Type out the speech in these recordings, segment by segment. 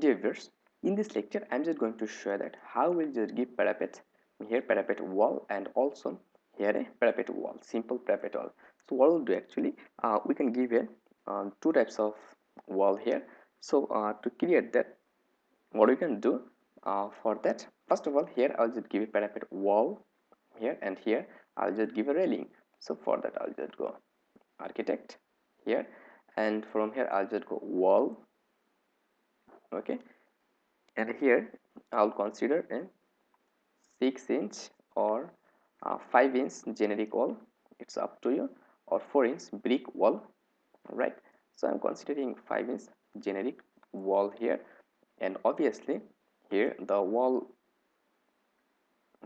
Dear viewers, in this lecture I'm just going to show that how we'll just give parapet here, parapet wall, and also here a parapet wall, simple parapet wall. So what we'll do actually, we can give a two types of wall here. So to create that, what we can do for that, first of all, here I'll just give a parapet wall here, and here I'll just give a railing. So for that I'll just go architect here, and from here I'll just go wall. Okay, and here I'll consider a 6-inch or 5-inch generic wall, it's up to you, or 4-inch brick wall, right? So I'm considering 5-inch generic wall here, and obviously here the wall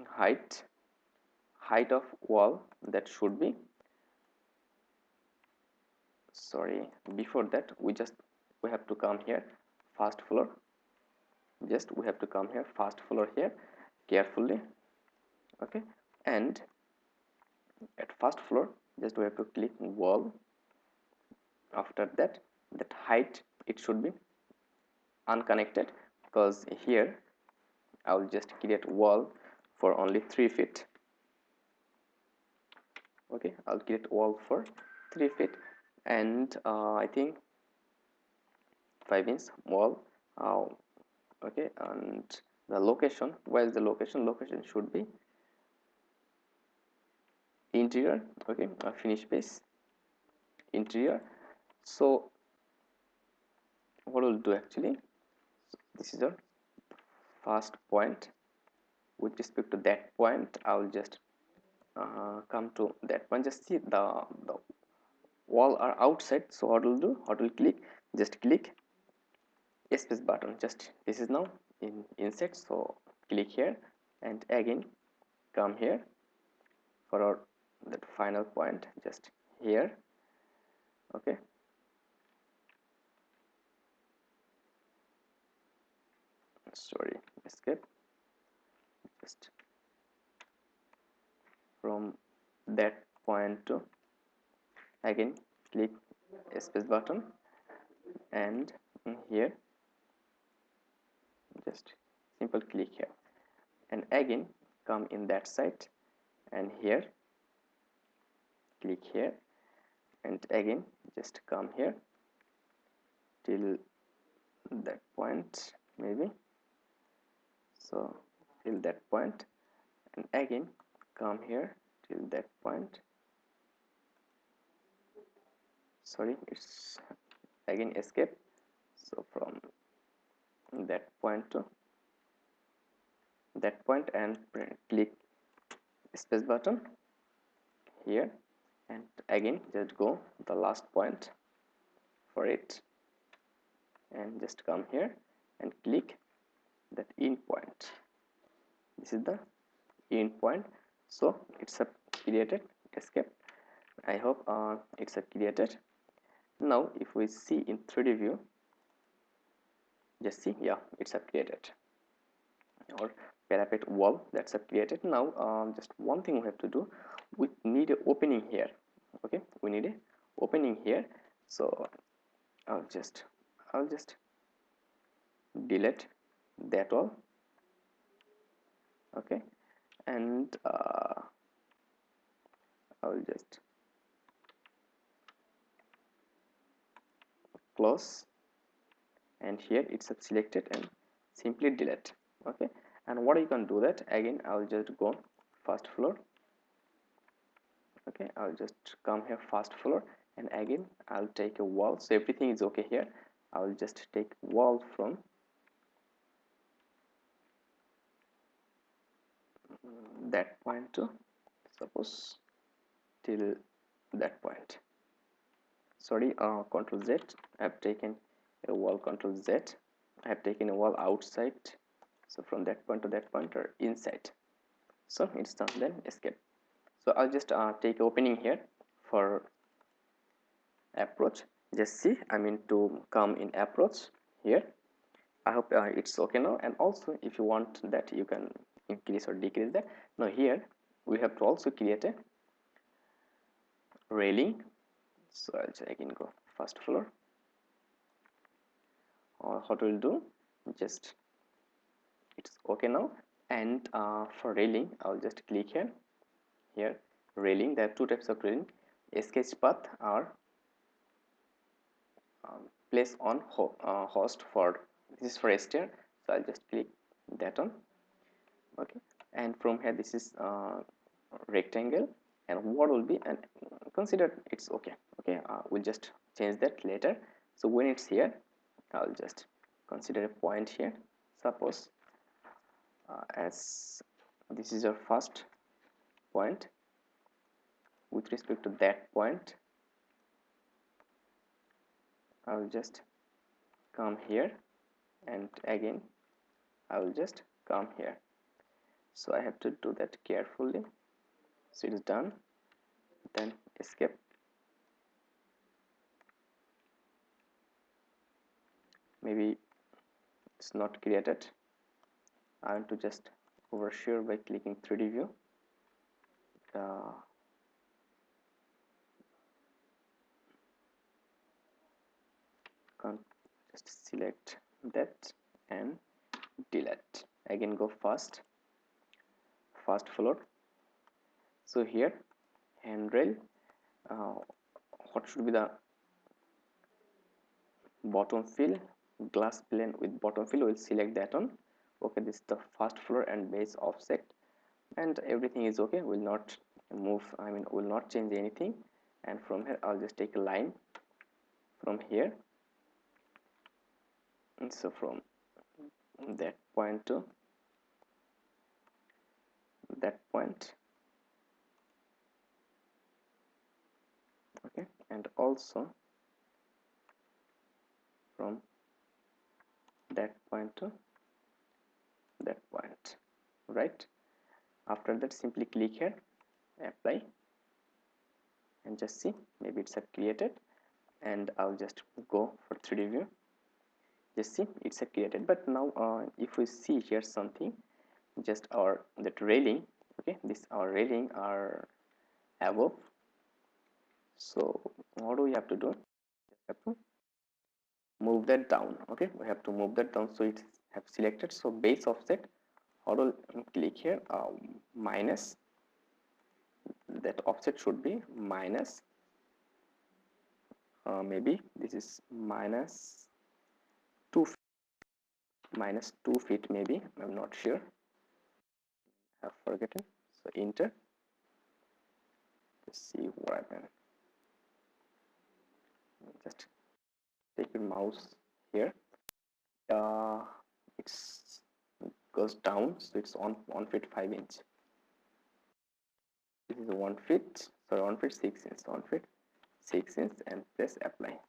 height of wall, that should be, sorry, before that we have to come here first floor, we have to come here first floor here carefully. Okay, and at first floor just we have to click wall. After that, that height, it should be unconnected, because here I will just create wall for only 3 feet. Okay, I'll create wall for 3 feet, and I think 5-inch wall. Okay, and the location, where is the location? Location should be interior. Okay, finish base interior. So what we'll do actually, this is our first point. With respect to that point, I will just come to that point. Just see the wall are outside, so what will do, what will click, just click space button. Just this is now inside, so click here, and again come here for our that final point, just here. Okay, sorry, escape. Just from that point to again click space button, and here just simple click here, and again come in that side, and here click here, and again just come here till that point, maybe so till that point, and again come here till that point. Sorry, it's again escape. So from that point to that point, and click space button here, and again just go the last point for it, and just come here and click that end point. This is the end point. So it's a created. Escape. I hope it's a created. Now if we see in 3D view, just see, yeah, it's a created, or parapet wall, that's a created. Now just one thing we have to do, we need an opening here. Okay, we need a opening here, so I'll just delete that wall. Okay, and I'll just close, and here it's selected, and simply delete. Okay, and what you can do that again, I'll just go first floor. Okay, I'll just come here first floor, and again I'll take a wall, so everything is okay here. I'll just take wall from that point to, suppose, till that point. Sorry, Control Z, I have taken a wall, Control Z, I have taken a wall outside, so from that point to that point, or inside. So it's done, then escape. So I'll just take opening here for approach. Just see, I mean to come in approach here. I hope it's okay now, and also if you want that, you can increase or decrease that. Now here we have to also create a railing, so I'll again go first floor. Or what we'll do, just it's okay now. And for railing, I'll just click here railing. There are two types of railing. A sketch path or place on host. For this is for a stair, so I'll just click that on. Okay, and from here this is rectangle, and what will be, and consider it's okay. Okay, we'll just change that later. So when it's here, I'll just consider a point here. Suppose as this is your first point, with respect to that point, I'll just come here, and again I will just come here. So I have to do that carefully. So it is done, then escape. Maybe it's not created. I want to just oversure by clicking 3D view. Just select that and delete. Again go first floor. So here handrail, what should be the bottom fill, glass plane with bottom fill. We'll select that one. Okay, this is the first floor and base offset, and everything is okay. Will not move, I mean will not change anything. And from here I'll just take a line from here, and so from that point to that point. Okay, and also from that point to that point, right? After that simply click here, apply, and just see, maybe it's created. And I'll just go for 3D view. Just see, it's created. But now if we see here something, just our that railing, okay, this our railing are above. So what do we have to do? Just have to move that down. Okay, we have to move that down, so it have selected. So base offset, how do click here, minus, that offset should be minus, maybe this is minus 2 feet, maybe, I'm not sure, I've forgotten. So enter, let's see what happened. Just take your mouse here, it goes down, so it's on 1 feet 5 inch. This is 1 feet, sorry, 1 feet 6 inch, 1 feet 6 inch, and press apply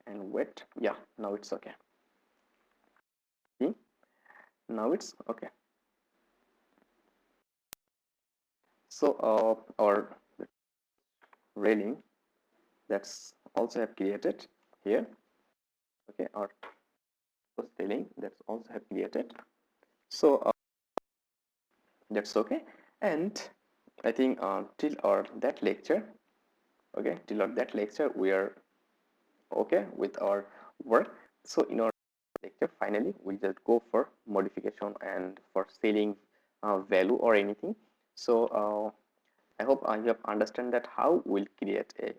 and wait. Yeah, now it's okay. See, now it's okay. So our railing, that's also have created here. Okay, our railing, that's also have created. So that's okay. And I think till our that lecture, okay, till our that lecture we are okay with our work. So in our lecture finally we'll just go for modification and for selling value or anything. So I hope you have understand that how we'll create a,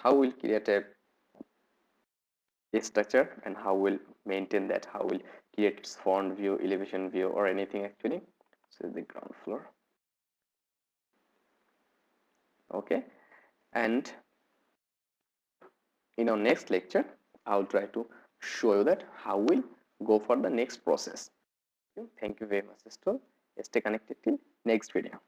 how we'll create a structure, and how we'll maintain that, how we'll create its front view, elevation view, or anything actually. So the ground floor. Okay, and in our next lecture I'll try to show you that how we'll go for the next process. Thank you very much, sister. Stay connected till next video.